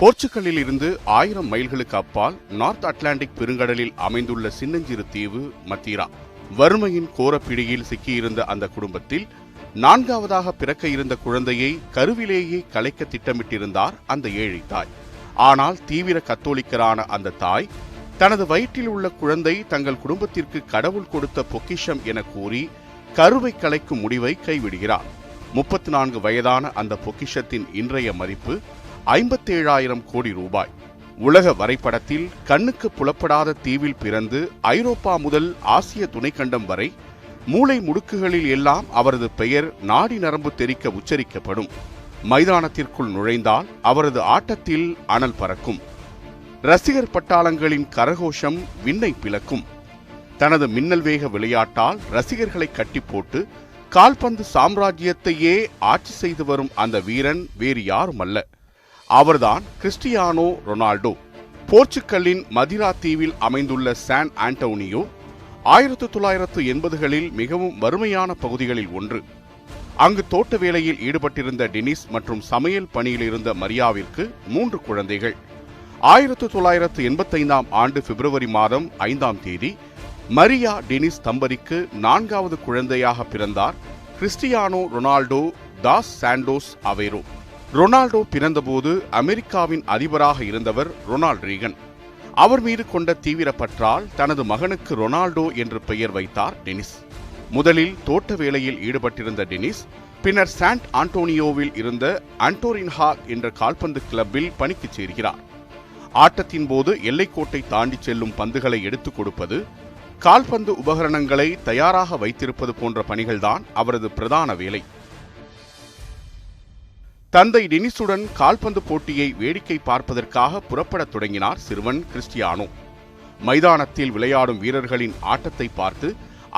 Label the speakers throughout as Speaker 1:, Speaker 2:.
Speaker 1: போர்ச்சுகலில் இருந்து 1000 மைல்களுக்கு அப்பால் north Atlantic பெருங்கடலில் அமைந்துள்ள சின்னஞ்சிறு தீவு மத்தீரா. வறுமையின் கோரப்பிடியில் சிக்கியிருந்த அந்த குடும்பத்தில் 4வதாக பிறக்க இருந்த குழந்தையை கருவிலேயே கலைக்க திட்டமிட்டிருந்தார் அந்த ஏழை தாய். ஆனால் தீவிர கத்தோலிக்கரான அந்த தாய் தனது வயிற்றில் உள்ள குழந்தை தங்கள் குடும்பத்திற்கு கடவுள் கொடுத்த பொக்கிஷம் என கூறி கருவை கலைக்கும் முடிவை கைவிடுகிறார். 34 வயதான அந்த பொக்கிஷத்தின் இன்றைய மதிப்பு 57,000 கோடி ரூபாய். உலக வரைபடத்தில் கண்ணுக்கு புலப்படாத தீவில் பிறந்து ஐரோப்பா முதல் ஆசிய துணைக்கண்டம் வரை மூளை முடுக்குகளில் எல்லாம் அவரது பெயர் நாடி நரம்பு தெறிக்க உச்சரிக்கப்படும். மைதானத்திற்குள் நுழைந்தால் அவரது ஆட்டத்தில் அனல் பறக்கும். ரசிகர் பட்டாளங்களின் கரகோஷம் விண்ணை பிளக்கும். தனது மின்னல் வேக விளையாட்டால் ரசிகர்களை கட்டி போட்டு கால்பந்து சாம்ராஜ்யத்தையே ஆட்சி செய்து வரும் அந்த வீரன் வேறு யாரும் அல்ல, அவர்தான் கிறிஸ்டியானோ ரொனால்டோ. போர்ச்சுகலின் மதிரா தீவில் அமைந்துள்ள சான் ஆண்டோனியோ 1980களில் மிகவும் வறுமையான பகுதிகளில் ஒன்று. அங்கு தோட்ட வேலையில் ஈடுபட்டிருந்த டெனிஸ் மற்றும் சமையல் பணியில் இருந்த மரியாவிற்கு 3 குழந்தைகள். 1985ஆம் ஆண்டு பிப்ரவரி மாதம் 5ஆம் தேதி மரியா டெனிஸ் தம்பதிக்கு 4வது குழந்தையாக பிறந்தார் Cristiano Ronaldo dos Santos Aveiro. Ronaldo பிறந்தபோது அமெரிக்காவின் அதிபராக இருந்தவர் ரொனால்ட் ரீகன். அவர் மீது கொண்ட தீவிர பற்றால் தனது மகனுக்கு ரொனால்டோ என்று பெயர் வைத்தார் டெனிஸ். முதலில் தோட்ட வேலையில் ஈடுபட்டிருந்த டெனிஸ் பின்னர் சாண்ட் ஆண்டோனியோவில் இருந்த ஆண்டோரின்ஹா என்ற கால்பந்து கிளப்பில் பணிக்கு சேர்கிறார். ஆட்டத்தின் போது எல்லைக்கோட்டை தாண்டி செல்லும் பந்துகளை எடுத்துக் கொடுப்பது, கால்பந்து உபகரணங்களை தயாராக வைத்திருப்பது போன்ற பணிகள்தான் அவரது பிரதான வேலை. தந்தை டெனிஸுடன் கால்பந்து போட்டியை வேடிக்கை பார்ப்பதற்காக புறப்படத் தொடங்கினார் சிறுவன் கிறிஸ்டியானோ. மைதானத்தில் விளையாடும் வீரர்களின் ஆட்டத்தை பார்த்து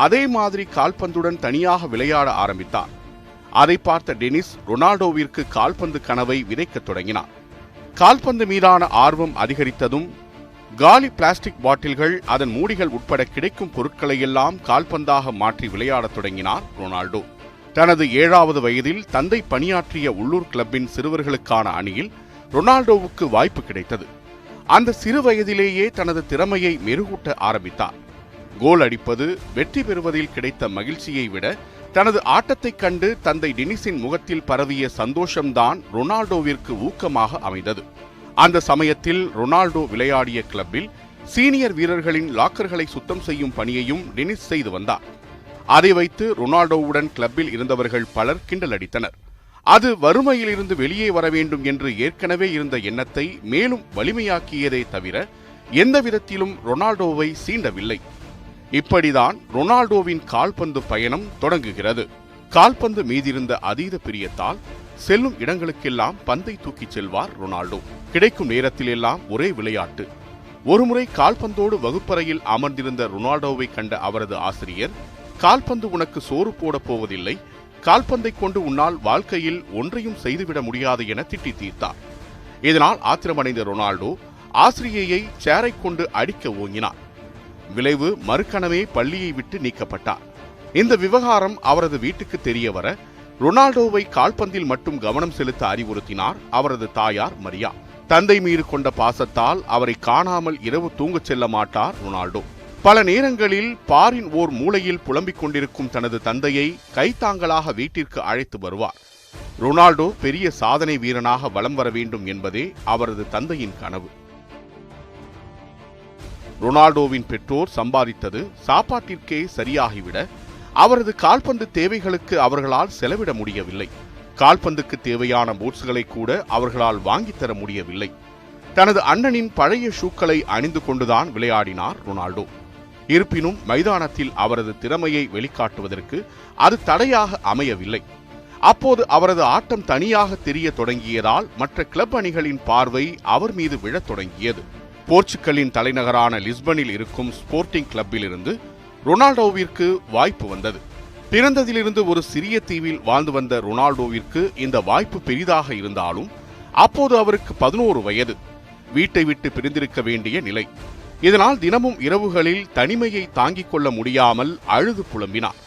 Speaker 1: அதே மாதிரி கால்பந்துடன் தனியாக விளையாட ஆரம்பித்தார். அதை பார்த்த டெனிஸ் ரொனால்டோவிற்கு கால்பந்து கனவை விதைக்கத் தொடங்கினார். கால்பந்து மீதான ஆர்வம் அதிகரித்ததும் காலி பிளாஸ்டிக் பாட்டில்கள், அதன் மூடிகள் உட்பட கிடைக்கும் பொருட்களையெல்லாம் கால்பந்தாக மாற்றி விளையாடத் தொடங்கினார் ரொனால்டோ. தனது 7வது வயதில் தந்தை பணியாற்றிய உள்ளூர் கிளப்பின் சிறுவர்களுக்கான அணியில் ரொனால்டோவுக்கு வாய்ப்பு கிடைத்தது. அந்த சிறு வயதிலேயே தனது திறமையை மெருகூட்ட ஆரம்பித்தார். கோல் அடிப்பது, வெற்றி பெறுவதில் கிடைத்த மகிழ்ச்சியை விட தனது ஆட்டத்தைக் கண்டு தந்தை டெனிஸின் முகத்தில் பரவிய சந்தோஷம்தான் ரொனால்டோவிற்கு ஊக்கமாக அமைந்தது. அந்த சமயத்தில் ரொனால்டோ விளையாடிய கிளப்பில் சீனியர் வீரர்களின் லாக்கர்களை சுத்தம் செய்யும் பணியையும் டெனிஸ் செய்து வந்தார். அதை வைத்து ரொனால்டோவுடன் கிளப்பில் இருந்தவர்கள் பலர் கிண்டல் அடித்தனர். அது வறுமையில் இருந்து வெளியே வர வேண்டும் என்று ஏற்கனவே இருந்த எண்ணத்தை மேலும் வலிமையாக்கியதே தவிர எந்த விதத்திலும் ரொனால்டோவை சீண்டவில்லை. இப்படிதான் ரொனால்டோவின் கால்பந்து பயணம் தொடங்குகிறது. கால்பந்து மீதிருந்த அதீத பிரியத்தால் செல்லும் இடங்களுக்கெல்லாம் பந்தை தூக்கிச் செல்வார் ரொனால்டோ. கிடைக்கும் நேரத்திலெல்லாம் ஒரே விளையாட்டு. ஒருமுறை கால்பந்தோடு வகுப்பறையில் அமர்ந்திருந்த ரொனால்டோவை கண்ட அவரது ஆசிரியர், கால்பந்து உனக்கு சோறு போட போவதில்லை, கால்பந்தை கொண்டு உன்னால் வாழ்க்கையில் ஒன்றையும் செய்துவிட முடியாது என திட்டி தீர்த்தார். இதனால் ஆத்திரமடைந்த ரொனால்டோ ஆசிரியையை சேரை கொண்டு அடிக்க ஓங்கினார். விளைவு மறுகணமே பள்ளியை விட்டு நீக்கப்பட்டார். இந்த விவகாரம் அவரது வீட்டுக்கு தெரிய வர ரொனால்டோவை கால்பந்தில் மட்டும் கவனம் செலுத்த அறிவுறுத்தினார் அவரது தாயார் மரியா. தந்தை மீது கொண்ட பாசத்தால் அவரை காணாமல் இரவு தூங்கச் செல்ல மாட்டார் ரொனால்டோ. பல நேரங்களில் பாரின் ஓர் மூலையில் புலம்பிக் கொண்டிருக்கும் தனது தந்தையை கைத்தாங்கலாக வீட்டிற்கு அழைத்து வருவார். ரொனால்டோ பெரிய சாதனை வீரனாக வலம் வர வேண்டும் என்பதே அவரது தந்தையின் கனவு. ரொனால்டோவின் பெற்றோர் சம்பாதித்தது சாப்பாட்டிற்கே சரியாகிவிட அவரது கால்பந்து தேவைகளுக்கு அவர்களால் செலவிட முடியவில்லை. கால்பந்துக்கு தேவையான பூட்ஸ்களை கூட அவர்களால் வாங்கித்தர முடியவில்லை. தனது அண்ணனின் பழைய ஷூக்களை அணிந்து கொண்டுதான் விளையாடினார் ரொனால்டோ. இருப்பினும் மைதானத்தில் அவரது திறமையை வெளிக்காட்டுவதற்கு அது தடையாக அமையவில்லை. அப்போது அவரது ஆட்டம் தனியாக தெரிய தொடங்கியதால் மற்ற கிளப் அணிகளின் பார்வை அவர் மீது விழத் தொடங்கியது. போர்ச்சுகலின் தலைநகரான லிஸ்பனில் இருக்கும் ஸ்போர்ட்டிங் கிளப்பில் இருந்து ரொனால்டோவிற்கு வாய்ப்பு வந்தது. பிறந்ததிலிருந்து ஒரு சிறிய தீவில் வாழ்ந்து வந்த ரொனால்டோவிற்கு இந்த வாய்ப்பு பெரிதாக இருந்தாலும் அப்போது அவருக்கு 11 வயது. வீட்டை விட்டு பிரிந்திருக்க வேண்டிய நிலை. இதனால் தினமும் இரவுகளில் தனிமையை தாங்கிக் கொள்ள முடியாமல் அழுது புலம்பினார்.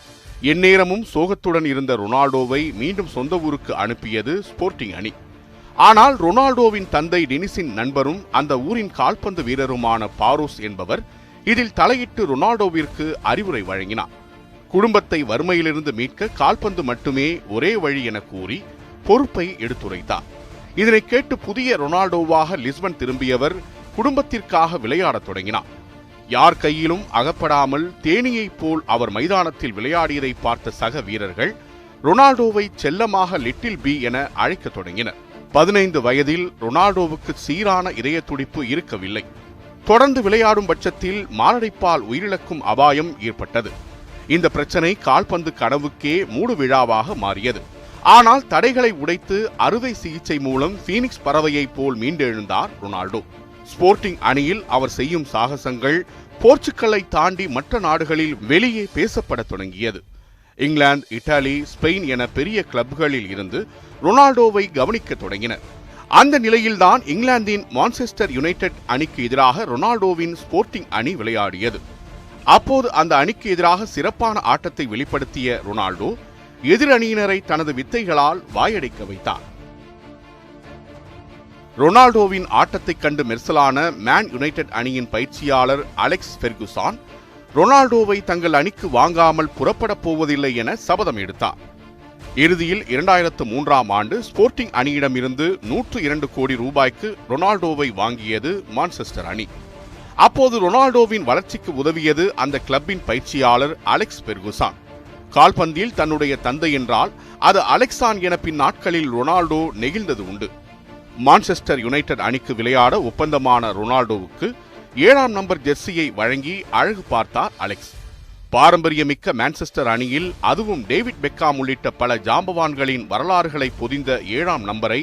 Speaker 1: எந்நேரமும் சோகத்துடன் இருந்த ரொனால்டோவை மீண்டும் சொந்த ஊருக்கு அனுப்பியது ஸ்போர்ட்டிங் அணி. ஆனால் ரொனால்டோவின் தந்தை டெனிஸின் நண்பரும் அந்த ஊரின் கால்பந்து வீரருமான பாரோஸ் என்பவர் இதில் தலையிட்டு ரொனால்டோவிற்கு அறிவுரை வழங்கினார். குடும்பத்தை வறுமையிலிருந்து மீட்க கால்பந்து மட்டுமே ஒரே வழி என கூறி பொறுப்பை எடுத்துரைத்தார். இதனை கேட்டு புதிய ரொனால்டோவாக லிஸ்பன் திரும்பியவர் குடும்பத்திற்காக விளையாடத் தொடங்கினார். யார் கையிலும் அகப்படாமல் தேனீயைப் போல் அவர் மைதானத்தில் விளையாடியதை பார்த்த சக வீரர்கள் ரொனால்டோவை செல்லமாக லிட்டில் பி என அழைக்கத் தொடங்கினர். 15 வயதில் ரொனால்டோவுக்கு சீரான இதய துடிப்பு இருக்கவில்லை. தொடர்ந்து விளையாடும் பட்சத்தில் மாரடைப்பால் உயிரிழக்கும் அபாயம் ஏற்பட்டது. இந்த பிரச்சனை கால்பந்து கனவுக்கே மூடு விழாவாக மாறியது. ஆனால் தடைகளை உடைத்து அறுவை சிகிச்சை மூலம் பீனிக்ஸ் பறவையைப் போல் மீண்டெழுந்தார் ரொனால்டோ. ஸ்போர்ட்டிங் அணியில் அவர் செய்யும் சாகசங்கள் போர்ச்சுகலை தாண்டி மற்ற நாடுகளில் வெளியே பேசப்பட தொடங்கியது. இங்கிலாந்து, இத்தாலி, ஸ்பெயின் என பெரிய கிளப்களில் இருந்து ரொனால்டோவை கவனிக்க தொடங்கினர். அந்த நிலையில்தான் இங்கிலாந்தின் மான்செஸ்டர் யுனைடெட் அணிக்கு எதிராக ரொனால்டோவின் ஸ்போர்ட்டிங் அணி விளையாடியது. அப்போது அந்த அணிக்கு எதிராக சிறப்பான ஆட்டத்தை வெளிப்படுத்திய ரொனால்டோ எதிர் அணியினரை தனது வித்தைகளால் வாயடைக்க வைத்தார். ரொனால்டோவின் ஆட்டத்தை கண்டு மெர்சலான மேன் யுனைடெட் அணியின் பயிற்சியாளர் அலெக்ஸ் ஃபெர்குசான் ரொனால்டோவை தங்கள் அணிக்கு வாங்காமல் புறப்படப் போவதில்லை என சபதம் எடுத்தார். இறுதியில் 2003ஆம் ஆண்டு ஸ்போர்ட்டிங் அணியிடமிருந்து 102 கோடி ரூபாய்க்கு ரொனால்டோவை வாங்கியது மான்செஸ்டர் அணி. அப்போது ரொனால்டோவின் வளர்ச்சிக்கு உதவியது அந்த கிளப்பின் பயிற்சியாளர் அலெக்ஸ் ஃபெர்குசான். கால்பந்தில் தன்னுடைய தந்தை என்றால் அது அலெக்சான் என பின் நாட்களில் ரொனால்டோ நெகிழ்ந்தது உண்டு. மான்செஸ்டர் யுனைடெட் அணிக்கு விளையாட ஒப்பந்தமான ரொனால்டோவுக்கு 7ஆம் நம்பர் ஜெர்சியை வழங்கி அழகு பார்த்தார் அலெக்ஸ். பாரம்பரியமிக்க மான்செஸ்டர் அணியில் அதுவும் டேவிட் பெக்காம் உள்ளிட்ட பல ஜாம்பவான்களின் வரலாறுகளை பொதிந்த 7ஆம் நம்பரை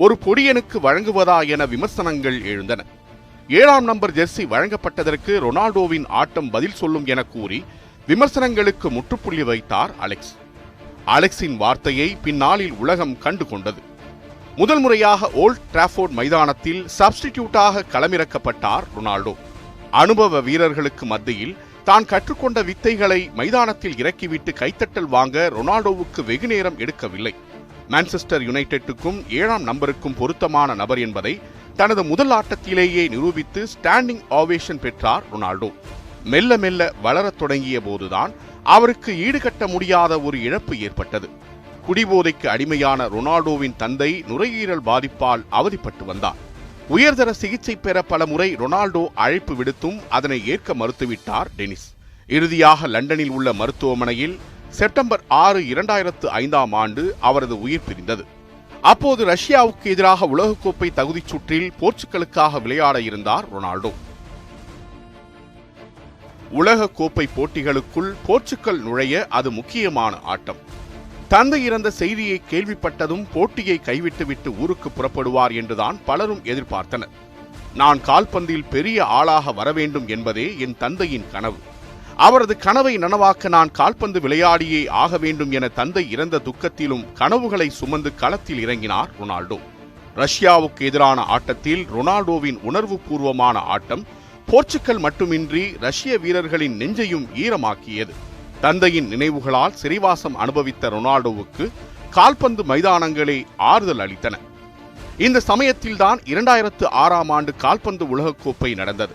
Speaker 1: ஒரு பொடியனுக்கு வழங்குவதா என விமர்சனங்கள் எழுந்தன. 7ஆம் நம்பர் ஜெர்சி வழங்கப்பட்டதற்கு ரொனால்டோவின் ஆட்டம் பதில் சொல்லும் என கூறி விமர்சனங்களுக்கு முற்றுப்புள்ளி வைத்தார் அலெக்ஸ். அலெக்ஸின் வார்த்தையை பின்னாளில் உலகம் கண்டு கொண்டது. முதல் முறையாக ஓல்ட் டிராஃபோர்ட் மைதானத்தில் சப்ஸ்டிடியூட்டாக களமிறக்கப்பட்டார் ரொனால்டோ. அனுபவ வீரர்களுக்கு மத்தியில் தான் கற்றுக்கொண்ட வித்தைகளை மைதானத்தில் இறக்கிவிட்டு கைத்தட்டல் வாங்க ரொனால்டோவுக்கு வெகு நேரம் எடுக்கவில்லை. மான்செஸ்டர் யுனைடெட்டுக்கும் 7ஆம் நம்பருக்கும் பொருத்தமான நபர் என்பதை தனது முதல் ஆட்டத்திலேயே நிரூபித்து ஸ்டாண்டிங் ஓவேஷன் பெற்றார் ரொனால்டோ. மெல்ல மெல்ல வளரத் தொடங்கிய போதுதான் அவருக்கு ஈடுகட்ட முடியாத ஒரு இழப்பு ஏற்பட்டது. குடிபோதைக்கு அடிமையான ரொனால்டோவின் தந்தை நுரையீரல் பாதிப்பால் அவதிப்பட்டு வந்தார். உயர்தர சிகிச்சை பெற பல முறை ரொனால்டோ அழைப்பு விடுத்தும் அதனை ஏற்க மறுத்துவிட்டார் டெனிஸ். இறுதியாக லண்டனில் உள்ள மருத்துவமனையில் செப்டம்பர் 6, 2005ஆம் ஆண்டு அவரது உயிர் பிரிந்தது. அப்போது ரஷ்யாவுக்கு எதிராக உலகக்கோப்பை தகுதிச் சுற்றில் போர்ச்சுகலுக்காக விளையாட இருந்தார் ரொனால்டோ. உலக கோப்பை போட்டிகளுக்குள் போர்ச்சுகல் நுழைய அது முக்கியமான ஆட்டம். தந்தை இறந்த செய்தியை கேள்விப்பட்டதும் போட்டியை கைவிட்டுவிட்டு ஊருக்கு புறப்படுவார் என்றுதான் பலரும் எதிர்பார்த்தனர். நான் கால்பந்தில் பெரிய ஆளாக வரவேண்டும் என்பதே என் தந்தையின் கனவு. அவரது கனவை நனவாக்க நான் கால்பந்து விளையாடியே ஆக வேண்டும் என தந்தை இறந்த துக்கத்திலும் கனவுகளை சுமந்து களத்தில் இறங்கினார் ரொனால்டோ. ரஷ்யாவுக்கு எதிரான ஆட்டத்தில் ரொனால்டோவின் உணர்வு பூர்வமான ஆட்டம் போர்ச்சுகல் மட்டுமின்றி ரஷ்ய வீரர்களின் நெஞ்சையும் ஈரமாக்கியது. தந்தையின் நினைவுகளால் சிறைவாசம் அனுபவித்த ரொனால்டோவுக்கு கால்பந்து மைதானங்களே ஆறுதல் அளித்தன. இந்த சமயத்தில்தான் 2006ஆம் ஆண்டு கால்பந்து உலகக்கோப்பை நடந்தது.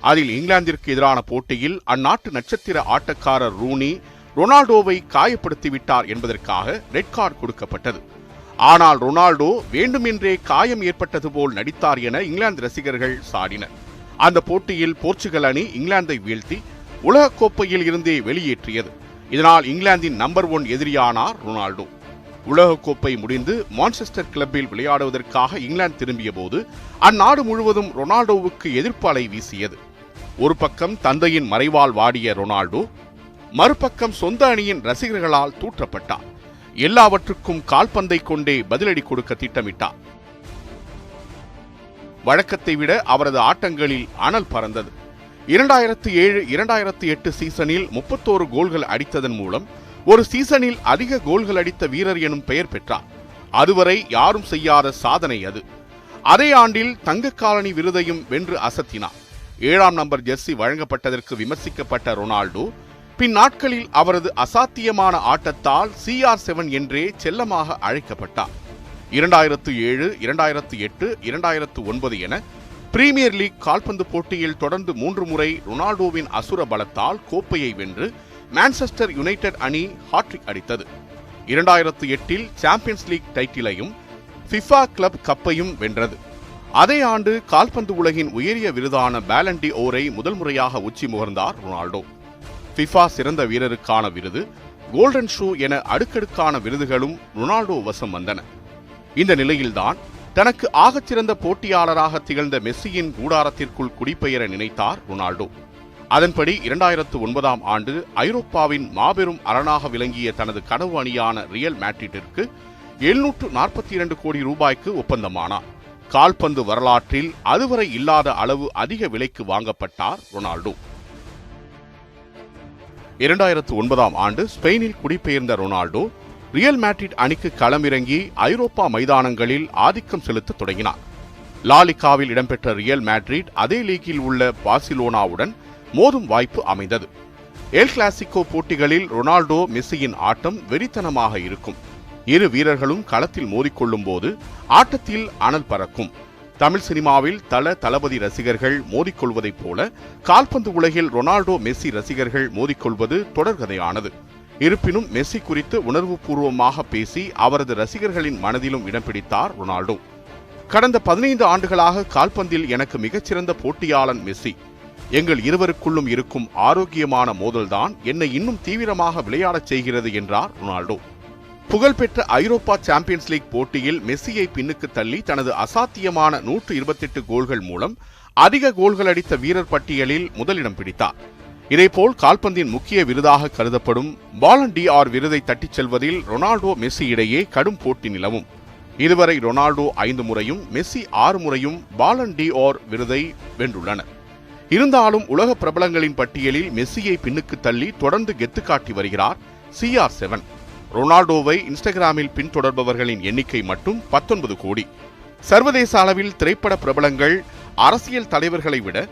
Speaker 1: அதில் இங்கிலாந்திற்கு எதிரான போட்டியில் அந்நாட்டு நட்சத்திர ஆட்டக்காரர் ரூனி ரொனால்டோவை காயப்படுத்திவிட்டார் என்பதற்காக ரெட் கார்டு கொடுக்கப்பட்டது. ஆனால் ரொனால்டோ வேண்டுமென்றே காயம் ஏற்பட்டது போல் நடித்தார் என இங்கிலாந்து ரசிகர்கள் சாடினர். அந்த போட்டியில் போர்ச்சுகல் அணி இங்கிலாந்தை வீழ்த்தி உலகக்கோப்பையில் இருந்தே வெளியேற்றியது. இதனால் இங்கிலாந்தின் நம்பர் 1 எதிரியானார் ரொனால்டோ. உலகக்கோப்பை முடிந்து மான்செஸ்டர் கிளப்பில் விளையாடுவதற்காக இங்கிலாந்து திரும்பிய போது அந்நாடு முழுவதும் ரொனால்டோவுக்கு எதிர்ப்பு அலை வீசியது. ஒரு பக்கம் தந்தையின் மறைவால் வாடிய ரொனால்டோ, மறுபக்கம் சொந்த அணியின் ரசிகர்களால் தூற்றப்பட்டார். எல்லாவற்றுக்கும் கால்பந்தை கொண்டே பதிலடி கொடுக்க திட்டமிட்டார். வழக்கத்தை விட அவரது ஆட்டங்களில் அனல் பறந்தது. 2007-2008 சீசனில் 31 கோல்கள் அடித்ததன் மூலம் ஒரு சீசனில் அதிக கோல்கள் அடித்த வீரர் எனும் பெயர் பெற்றார். அதுவரை யாரும் செய்யாத சாதனை அது. அதே ஆண்டில் தங்க காலனி விருதையும் வென்று அசத்தினார். 7ஆம் நம்பர் ஜெர்சி வழங்கப்பட்டதற்கு விமர்சிக்கப்பட்ட ரொனால்டோ பின் நாட்களில் அவரது அசாத்தியமான ஆட்டத்தால் CR7 என்றே செல்லமாக அழைக்கப்பட்டார். 2007, 2008, 2009 என பிரீமியர் லீக் கால்பந்து போட்டியில் தொடர்ந்து 3 முறை ரொனால்டோவின் அசுர பலத்தால் கோப்பையை வென்று மான்செஸ்டர் யுனைடெட் அணி ஹாட்ரிக் அடித்தது. 2008 சாம்பியன்ஸ் லீக் டைட்டிலையும் ஃபிஃபா கிளப் கப்பையும் வென்றது. அதே ஆண்டு கால்பந்து உலகின் உயரிய விருதான பாலன் டி ஓரை முதல் முறையாக உச்சி முகர்ந்தார் ரொனால்டோ. ஃபிஃபா சிறந்த வீரருக்கான விருது, கோல்டன் ஷூ என அடுக்கடுக்கான விருதுகளும் ரொனால்டோ வசம் வந்தன. இந்த நிலையில்தான் தனக்கு ஆகச்சிறந்த போட்டியாளராக திகழ்ந்த மெஸ்ஸியின் கூடாரத்திற்குள் குடிபெயர நினைத்தார் ரொனால்டோ. அதன்படி 2009 ஆண்டு ஐரோப்பாவின் மாபெரும் அரணாக விளங்கிய தனது கனவு அணியான ரியல் மேட்ரிட்டிற்கு 742 கோடி ரூபாய்க்கு ஒப்பந்தமானார். கால்பந்து வரலாற்றில் அதுவரை இல்லாத அளவு அதிக விலைக்கு வாங்கப்பட்டார் ரொனால்டோ. 2009 ஆண்டு ஸ்பெயினில் குடிபெயர்ந்த ரொனால்டோ ரியல் மேட்ரிட் அணிக்கு களமிறங்கி ஐரோப்பா மைதானங்களில் ஆதிக்கம் செலுத்த தொடங்கினார். லாலிகாவில் இடம்பெற்ற ரியல் மேட்ரிட் அதே லீக்கில் உள்ள பார்சிலோனாவுடன் மோதும் வாய்ப்பு அமைந்தது. எல் கிளாசிக்கோ போட்டிகளில் ரொனால்டோ மெஸ்ஸியின் ஆட்டம் வெறித்தனமாக இருக்கும். இரு வீரர்களும் களத்தில் மோதிக்கொள்ளும் போது ஆட்டத்தில் அனல் பறக்கும். தமிழ் சினிமாவில் தளபதி ரசிகர்கள் மோதிக்கொள்வதைப் போல கால்பந்து உலகில் ரொனால்டோ மெஸ்ஸி ரசிகர்கள் மோதிக்கொள்வது தொடர்கதையானது. இருப்பினும் மெஸ்ஸி குறித்து உணர்வு பூர்வமாக பேசி அவரது ரசிகர்களின் மனதிலும் இடம் பிடித்தார் ரொனால்டோ. கடந்த 15 ஆண்டுகளாக கால்பந்தில் எனக்கு மிகச்சிறந்த போட்டியாளன் மெஸ்ஸி. எங்கள் இருவருக்குள்ளும் இருக்கும் ஆரோக்கியமான மோதல்தான் என்னை இன்னும் தீவிரமாக விளையாடச் செய்கிறது என்றார் ரொனால்டோ. புகழ்பெற்ற ஐரோப்பா சாம்பியன்ஸ் லீக் போட்டியில் மெஸ்ஸியை பின்னுக்கு தள்ளி தனது அசாத்தியமான 128 கோல்கள் மூலம் அதிக கோல்கள் அடித்த வீரர் பட்டியலில் முதலிடம் பிடித்தார். இதேபோல் கால்பந்தின் முக்கிய விருதாக கருதப்படும் பாலன் டி ஆர் விருதை தட்டிச் செல்வதில் ரொனால்டோ மெஸ்ஸி இடையே கடும் போட்டி நிலவும். இதுவரை ரொனால்டோ 5 முறையும் மெஸ்ஸி 6 முறையும் பாலன் டி ஆர் விருதை வென்றுள்ளனர். இருந்தாலும் உலக பிரபலங்களின் பட்டியலில் மெஸ்ஸியை பின்னுக்கு தள்ளி தொடர்ந்து கெத்து காட்டி வருகிறார் CR7. ரொனால்டோவை இன்ஸ்டாகிராமில் பின்தொடர்பவர்களின் எண்ணிக்கை மட்டும் 19 கோடி. சர்வதேச அளவில் திரைப்பட பிரபலங்கள், அரசியல் தலைவர்களை விட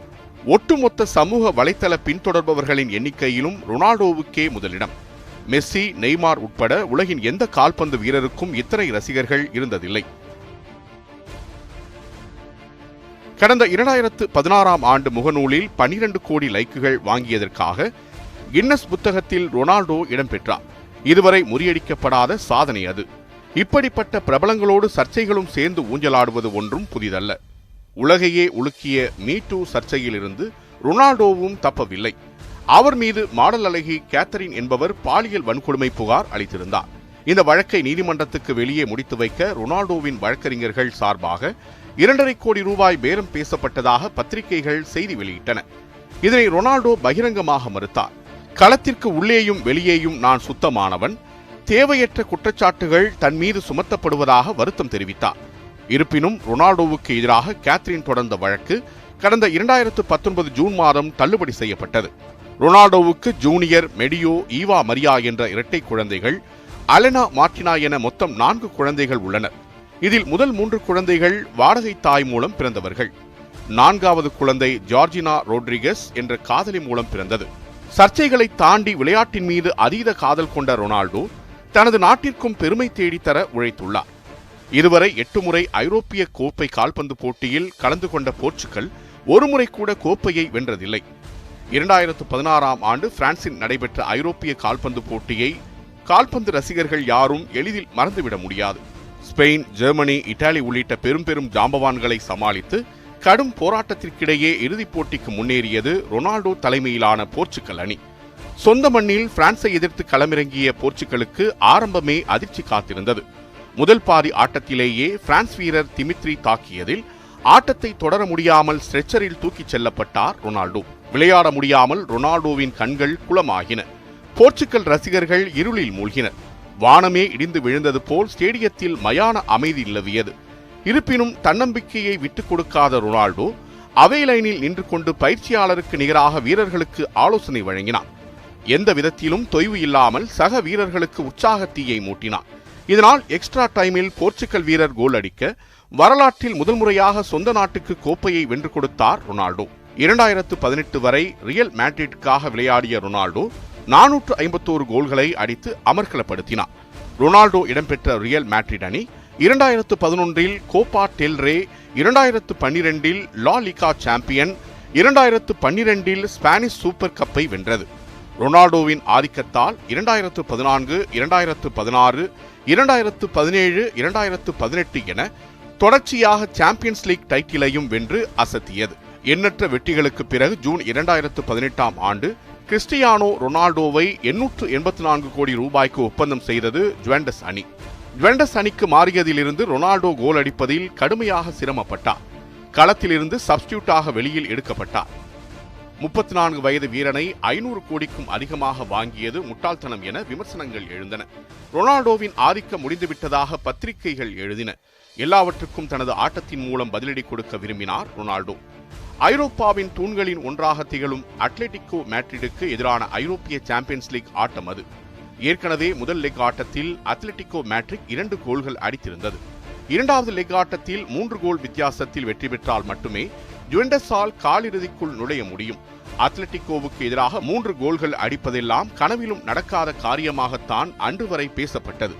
Speaker 1: ஒட்டுமொத்த சமூக வலைத்தள பின்தொடர்பவர்களின் எண்ணிக்கையிலும் ரொனால்டோவுக்கே முதலிடம். மெஸ்ஸி, நெய்மார் உட்பட உலகின் எந்த கால்பந்து வீரருக்கும் இத்தனை ரசிகர்கள் இருந்ததில்லை. கடந்த 2016 ஆண்டு முகநூலில் 12 கோடி லைக்குகள் வாங்கியதற்காக கின்னஸ் புத்தகத்தில் ரொனால்டோ இடம்பெற்றார். இதுவரை முறியடிக்கப்படாத சாதனை அது. இப்படிப்பட்ட பிரபலங்களோடு சர்ச்சைகளும் சேர்ந்து ஊஞ்சலாடுவது ஒன்றும் புதிதல்ல. உலகையே உலுக்கிய மீ-டூ சர்ச்சையிலிருந்து ரொனால்டோவும் தப்பவில்லை. அவர் மீது மாடல் அழகி கேத்தரின் என்பவர் பாலியல் வன்கொடுமை புகார் அளித்திருந்தார். இந்த வழக்கை நீதிமன்றத்துக்கு வெளியே முடித்து வைக்க ரொனால்டோவின் வழக்கறிஞர்கள் சார்பாக 2.5 கோடி ரூபாய் பேரம் பேசப்பட்டதாக பத்திரிகைகள் செய்தி வெளியிட்டன. இதனை ரொனால்டோ பகிரங்கமாக மறுத்தார். களத்திற்கு உள்ளேயும் வெளியேயும் நான் சுத்தமானவன், தேவையற்ற குற்றச்சாட்டுகள் தன் மீது சுமத்தப்படுவதாக வருத்தம் தெரிவித்தார். இருப்பினும் ரொனால்டோவுக்கு எதிராக கேத்ரின் தொடர்ந்த வழக்கு கடந்த 2019 ஜூன் மாதம் தள்ளுபடி செய்யப்பட்டது. ரொனால்டோவுக்கு ஜூனியர், மெடியோ, ஈவா மரியா என்ற இரட்டை குழந்தைகள், அலெனா மார்டினா என மொத்தம் 4 குழந்தைகள் உள்ளனர். இதில் முதல் 3 குழந்தைகள் வாடகை தாய் மூலம் பிறந்தவர்கள். 4வது குழந்தை ஜார்ஜினா ரோட்ரிகஸ் என்ற காதலி மூலம் பிறந்தது. சர்ச்சைகளை தாண்டி விளையாட்டின் மீது அதீத காதல் கொண்ட ரொனால்டோ தனது நாட்டிற்கும் பெருமை தேடித்தர உழைத்துள்ளார். இதுவரை 8 முறை ஐரோப்பிய கோப்பை கால்பந்து போட்டியில் கலந்து கொண்ட போர்ச்சுகல் ஒரு முறை கூட கோப்பையை வென்றதில்லை. 2016 ஆண்டு பிரான்சில் நடைபெற்ற ஐரோப்பிய கால்பந்து போட்டியை கால்பந்து ரசிகர்கள் யாரும் எளிதில் மறந்துவிட முடியாது. ஸ்பெயின், ஜெர்மனி, இத்தாலி உள்ளிட்ட பெரும் ஜாம்பவான்களை சமாளித்து கடும் போராட்டத்திற்கிடையே இறுதிப் போட்டிக்கு முன்னேறியது ரொனால்டோ தலைமையிலான போர்ச்சுகல் அணி. சொந்த மண்ணில் பிரான்ஸை எதிர்த்து களமிறங்கிய போர்ச்சுகலுக்கு ஆரம்பமே அதிர்ச்சி காத்திருந்தது. முதல் பாதி ஆட்டத்திலேயே பிரான்ஸ் வீரர் திமித்ரி தாக்கியதில் ஆட்டத்தை தொடர முடியாமல் ஸ்ட்ரெச்சரில் தூக்கிச் செல்லப்பட்டார் ரொனால்டோ. விளையாட முடியாமல் ரொனால்டோவின் கண்கள் குளமாகின. போர்ச்சுகல் ரசிகர்கள் இருளில் மூழ்கினர். வானமே இடிந்து விழுந்தது போல் ஸ்டேடியத்தில் மயான அமைதி நிலவியது. இருப்பினும் தன்னம்பிக்கையை விட்டுக் கொடுக்காத ரொனால்டோ அவே லைனில் நின்று கொண்டு பயிற்சியாளருக்கு நிகராக வீரர்களுக்கு ஆலோசனை வழங்கினார். எந்த விதத்திலும் தொய்வு இல்லாமல் சக வீரர்களுக்கு உற்சாகத்தீயை மூட்டினார். இதனால் எக்ஸ்ட்ரா டைமில் போர்ச்சுகல் வீரர் கோல் அடிக்க வரலாற்றில் முதல் முறையாக சொந்த நாட்டுக்கு கோப்பையை வென்று கொடுத்தார் ரொனால்டோ. 2018 வரை ரியல் மேட்ரிட்டுக்காக விளையாடிய ரொனால்டோ 451 கோல்களை அடித்து அமர்க்கலப்படுத்தினார். ரொனால்டோ இடம்பெற்ற ரியல் மேட்ரிட் அணி 2011 கோப்பா டெல் ரே, 2012 லா லிகா சாம்பியன், 2012 ஸ்பானிஷ் சூப்பர் கப்பை வென்றது. ரொனால்டோவின் ஆதிக்கத்தால் 2014, 2016, 2017, 2018 என தொடர்ச்சியாக சாம்பியன்ஸ் லீக் டைட்டிலையும் வென்று அசத்தியது. எண்ணற்ற வெற்றிகளுக்கு பிறகு ஜூன் 2018 ஆண்டு கிறிஸ்டியானோ ரொனால்டோவை 884 கோடி ரூபாய்க்கு ஒப்பந்தம் செய்தது ஜுவெண்டஸ் அணி. ஜுவெண்டஸ் அணிக்கு மாறியதிலிருந்து ரொனால்டோ கோல் அடிப்பதில் கடுமையாக சிரமப்பட்டார். களத்திலிருந்து சப்ஸ்டியூட்டாக வெளியில் எடுக்கப்பட்டார். 34 வயது வீரனை 500 கோடிக்கும் அதிகமாக வாங்கியது முட்டாள்தனம் என விமர்சனங்கள் எழுந்தன. ரொனால்டோவின் ஆதிக்கம் முடிந்துவிட்டதாக பத்திரிகைகள் எழுதின. எல்லாவற்றுக்கும் தனது ஆட்டத்தின் மூலம் பதிலடி கொடுக்க விரும்பினார் ரொனால்டோ. ஐரோப்பாவின் தூண்களின் ஒன்றாக திகழும் அத்லெட்டிகோ மேட்ரிடுக்கு எதிரான ஐரோப்பிய சாம்பியன்ஸ் லீக் ஆட்டம் அது. ஏற்கனவே முதல் லெக் ஆட்டத்தில் அத்லெட்டிகோ மேட்ரிட் 2 கோல்கள் அடித்திருந்தது. இரண்டாவது லெக் ஆட்டத்தில் 3 கோல் வித்தியாசத்தில் வெற்றி பெற்றால் மட்டுமே ஜுவெண்டஸால் காலிறுதிக்குள் நுழைய முடியும். அத்லெட்டிகோவுக்கு எதிராக 3 கோல்கள் அடிப்பதெல்லாம் கனவிலும் நடக்காத காரியமாகத்தான் அன்று வரை பேசப்பட்டது.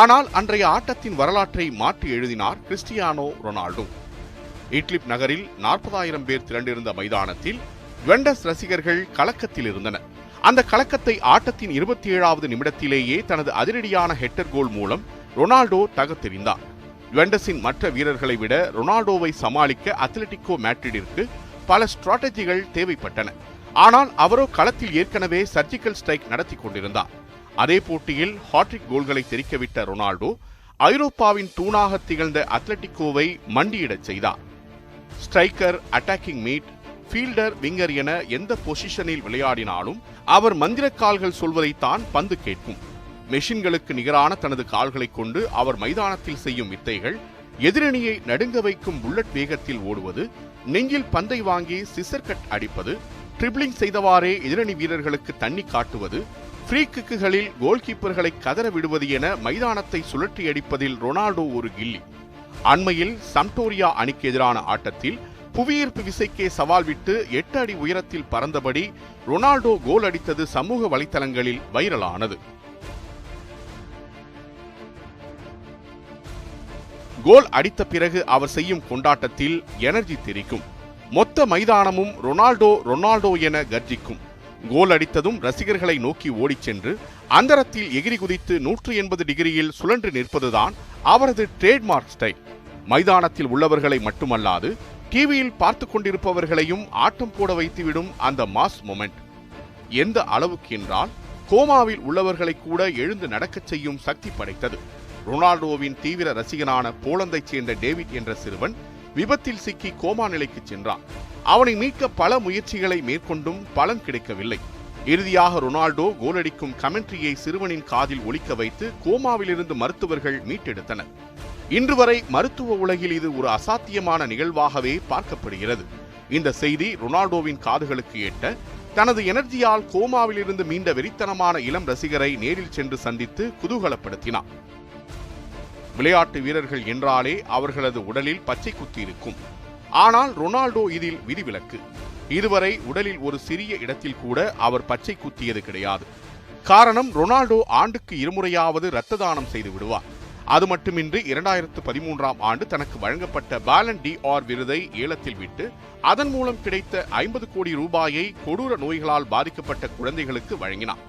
Speaker 1: ஆனால் அன்றைய ஆட்டத்தின் வரலாற்றை மாற்றி எழுதினார் கிறிஸ்டியானோ ரொனால்டோ. இட்லிப் நகரில் 40,000 பேர் திரண்டிருந்த மைதானத்தில் ஜுவெண்டஸ் ரசிகர்கள் கலக்கத்தில் இருந்தனர். அந்த கலக்கத்தை ஆட்டத்தின் 27வது நிமிடத்திலேயே தனது அதிரடியான ஹெட்டர் கோல் மூலம் ரொனால்டோ தகர்த்தெறிந்தார். ஜுவெண்டஸின் மற்ற வீரர்களை விட ரொனால்டோவை சமாளிக்க அத்லெட்டிகோ மேட்ரிடிற்கு பல ஸ்ட்ராட்டஜிகள் தேவைப்பட்டன. ஆனால் அவரோ களத்தில் ஏற்கனவே சர்ஜிக்கல் ஸ்ட்ரைக் நடத்தி கொண்டிருந்தார். அதே போட்டியில் ஹாட்ரிக் கோல்களை தெரிக்கவிட்ட ரொனால்டோ ஐரோப்பாவின் தூணாக திகழ்ந்த அத்லெட்டிகோவை மண்டியிடச் செய்தார். Striker, attacking meet, fielder, winger என எந்த பொசிஷனில் விளையாடினாலும் அவர் மந்திர கால்கள் சொல்வதைத்தான் பந்து கேட்கும். மெஷின்களுக்கு நிகரான தனது கால்களை கொண்டு அவர் மைதானத்தில் செய்யும் வித்தைகள், எதிரணியை நடுங்க வைக்கும் புல்லட் வேகத்தில் ஓடுவது, நெஞ்சில் பந்தை வாங்கி சிசர் கட் அடிப்பது, ட்ரிபிளிங் செய்தவாறே எதிரணி வீரர்களுக்கு தண்ணி காட்டுவது, ஃப்ரீ கிக்குகளில் கோல் கீப்பர்களை கதற விடுவது என மைதானத்தை சுழற்றி அடிப்பதில் ரொனால்டோ ஒரு கில்லி. அண்மையில் சம்டோரியா அணிக்கு எதிரான ஆட்டத்தில் புவியீர்ப்பு விசைக்கே சவால் விட்டு 8 அடி உயரத்தில் பறந்தபடி ரொனால்டோ கோல் அடித்தது சமூக வலைத்தளங்களில் வைரலானது. கோல் அடித்த பிறகு அவர் செய்யும் கொண்டாட்டத்தில் எனர்ஜி தெரிக்கும். மொத்த மைதானமும் ரொனால்டோ ரொனால்டோ என கர்ஜிக்கும். கோல் அடித்ததும் ரசிகர்களை நோக்கி ஓடிச் சென்று அந்தரத்தில் எகிரி குதித்து 180 டிகிரியில் சுழன்று நிற்பதுதான் அவரது ட்ரேட்மார்க் ஸ்டைல். மைதானத்தில் உள்ளவர்களை மட்டுமல்லாது டிவியில் பார்த்து கொண்டிருப்பவர்களையும் ஆட்டம் போட வைத்துவிடும் அந்த மாஸ் மொமெண்ட். எந்த அளவுக்கு என்றால் கோமாவில் உள்ளவர்களை கூட எழுந்து நடக்கச் செய்யும் சக்தி படைத்தது. ரொனால்டோவின் தீவிர ரசிகனான போலந்தைச் சேர்ந்த டேவிட் என்ற சிறுவன் விபத்தில் சிக்கி கோமா நிலைக்கு சென்றான். அவனை மீட்க பல முயற்சிகளை மேற்கொண்டும் பலன் கிடைக்கவில்லை. இறுதியாக ரொனால்டோ கோலடிக்கும் கமெண்ட்ரியை சிறுவனின் காதில் ஒலிக்க வைத்து கோமாவிலிருந்து மருத்துவர்கள் மீட்டெடுத்தனர். இன்று வரை மருத்துவ உலகில் இது ஒரு அசாத்தியமான நிகழ்வாகவே பார்க்கப்படுகிறது. இந்த செய்தி ரொனால்டோவின் காதுகளுக்கு எட்ட தனது எனர்ஜியால் கோமாவிலிருந்து மீண்ட வெறித்தனமான இளம் ரசிகரை நேரில் சென்று சந்தித்து குதூகலப்படுத்தினார். விளையாட்டு வீரர்கள் என்றாலே அவர்களது உடலில் பச்சை குத்தி இருக்கும். ஆனால் ரொனால்டோ இதில் விதிவிலக்கு. இதுவரை உடலில் ஒரு சிறிய இடத்தில் கூட அவர் பச்சை குத்தியது கிடையாது. காரணம், ரொனால்டோ ஆண்டுக்கு 2 முறையாவது இரத்த தானம் செய்து விடுவார். அது மட்டுமின்றி 2013ஆம் ஆண்டு தனக்கு வழங்கப்பட்ட பாலன் டி ஆர் விருதை ஏலத்தில் விட்டு அதன் மூலம் கிடைத்த 50 கோடி ரூபாயை கொடூர நோய்களால் பாதிக்கப்பட்ட குழந்தைகளுக்கு வழங்கினார்.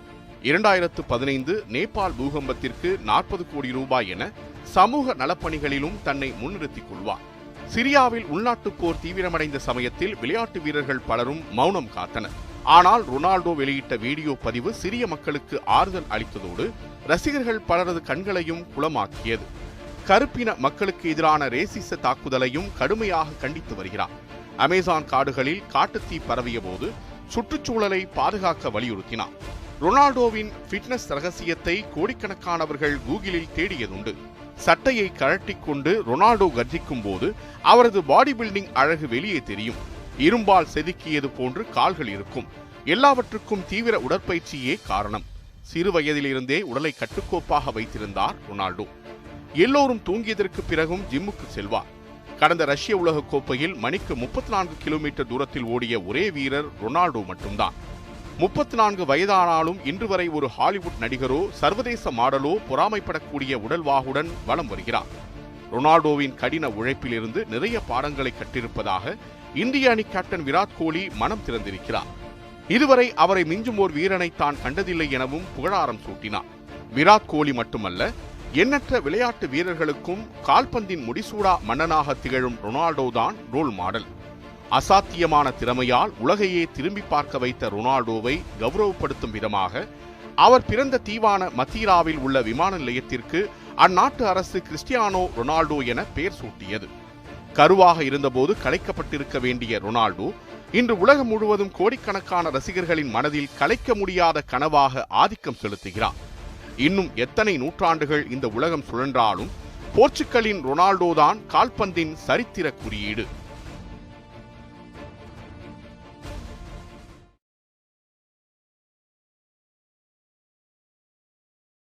Speaker 1: 2015 நேபாள் பூகம்பத்திற்கு 40 கோடி ரூபாய் என சமூக நலப்பணிகளிலும் தன்னை முன்னிறுத்திக் கொள்வார். சிரியாவில் உள்நாட்டுப் போர் தீவிரமடைந்த சமயத்தில் விளையாட்டு வீரர்கள் பலரும் மௌனம் காத்தனர். ஆனால் ரொனால்டோ வெளியிட்ட வீடியோ பதிவு சிரிய மக்களுக்கு ஆறுதல் அளித்ததோடு ரசிகர்கள் பலரது கண்களையும் குளமாக்கியது. கருப்பின மக்களுக்கு எதிரான ரேசிச தாக்குதலையும் கடுமையாக கண்டித்து வருகிறார். அமேசான் காடுகளில் காட்டுத்தீ பரவிய போது சுற்றுச்சூழலை பாதுகாக்க வலியுறுத்தினார். ரொனால்டோவின் ஃபிட்னஸ் ரகசியத்தை கோடிக்கணக்கானவர்கள் கூகுளில் தேடியதுண்டு. சட்டையை கழட்டிக் கொண்டு ரொனால்டோ கர்ஜிக்கும் போது அவரது பாடி பில்டிங் அழகு வெளியே தெரியும். இரும்பால் செதுக்கியது போன்று கால்கள் இருக்கும். எல்லாவற்றுக்கும் தீவிர உடற்பயிற்சியே காரணம். சிறு வயதிலிருந்தே உடலை கட்டுக்கோப்பாக வைத்திருந்தார் ரொனால்டோ. எல்லோரும் தூங்கியதற்கு பிறகும் ஜிம்முக்கு செல்வார். கடந்த ரஷ்ய உலக கோப்பையில் மணிக்கு 34 கிலோமீட்டர் தூரத்தில் ஓடிய ஒரே வீரர் ரொனால்டோ மட்டும்தான். 34 வயதானாலும் இன்று வரை ஒரு ஹாலிவுட் நடிகரோ சர்வதேச மாடலோ பொறாமைப்படக்கூடிய உடல்வாகுடன் வலம் வருகிறார். ரொனால்டோவின் கடின உழைப்பிலிருந்து நிறைய பாடங்களை கற்றிருப்பதாக இந்திய அணி கேப்டன் விராட் கோலி மனம் திறந்திருக்கிறார். இதுவரை அவரை மிஞ்சும் ஓர் வீரனை தான் கண்டதில்லை எனவும் புகழாரம் சூட்டினார். விராட் கோலி மட்டுமல்ல, எண்ணற்ற விளையாட்டு வீரர்களுக்கும் கால்பந்தின் முடிசூடா மன்னனாக திகழும் ரொனால்டோ தான் ரோல் மாடல். அசாத்தியமான திறமையால் உலகையே திரும்பி பார்க்க வைத்த ரொனால்டோவை கௌரவப்படுத்தும் விதமாக அவர் பிறந்த தீவான மதீராவில் உள்ள விமான நிலையத்திற்கு அந்நாட்டு அரசு கிறிஸ்டியானோ ரொனால்டோ என பெயர் சூட்டியது. கருவாக இருந்தபோது கலைக்கப்பட்டிருக்க வேண்டிய ரொனால்டோ இன்று உலகம் முழுவதும் கோடிக்கணக்கான ரசிகர்களின் மனதில் கலைக்க முடியாத கனவாக ஆதிக்கம் செலுத்துகிறார். இன்னும் எத்தனை நூற்றாண்டுகள் இந்த உலகம் சுழன்றாலும் போர்ச்சுகலின் ரொனால்டோ தான் கால்பந்தின் சரித்திர குறியீடு.